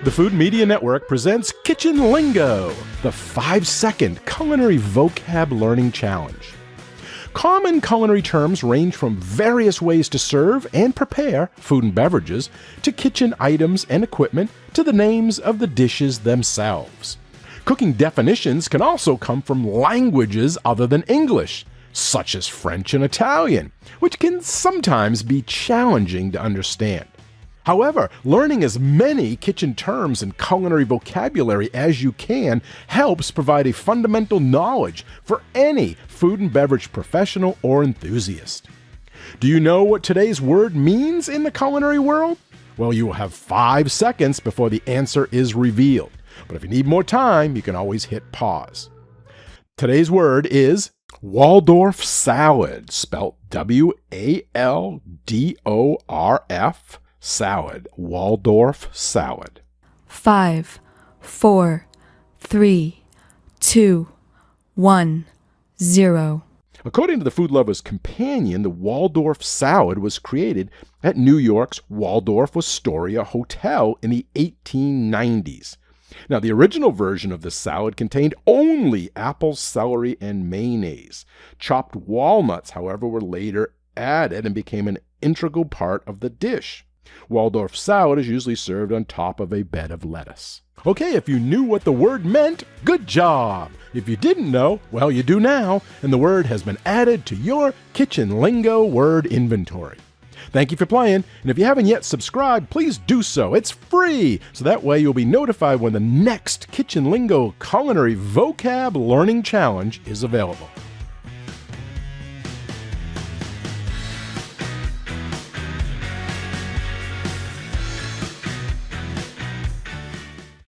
The Food Media Network presents Kitchen Lingo, the 5-second culinary vocab learning challenge. Common culinary terms range from various ways to serve and prepare food and beverages, to kitchen items and equipment, to the names of the dishes themselves. Cooking definitions can also come from languages other than English, such as French and Italian, which can sometimes be challenging to understand. However, learning as many kitchen terms and culinary vocabulary as you can helps provide a fundamental knowledge for any food and beverage professional or enthusiast. Do you know what today's word means in the culinary world? Well, you will have 5 seconds before the answer is revealed. But if you need more time, you can always hit pause. Today's word is Waldorf Salad, spelt W-A-L-D-O-R-F. Salad. Waldorf salad. 5, 4, 3, 2, 1, 0. According to the Food Lover's Companion, the Waldorf salad was created at New York's Waldorf Astoria Hotel in the 1890s. Now, the original version of the salad contained only apples, celery, and mayonnaise. Chopped walnuts, however, were later added and became an integral part of the dish. Waldorf salad is usually served on top of a bed of lettuce. Okay, if you knew what the word meant, good job! If you didn't know, well, you do now, and the word has been added to your Kitchen Lingo word inventory. Thank you for playing, and if you haven't yet subscribed, please do so. It's free, so that way you'll be notified when the next Kitchen Lingo Culinary Vocab Learning Challenge is available.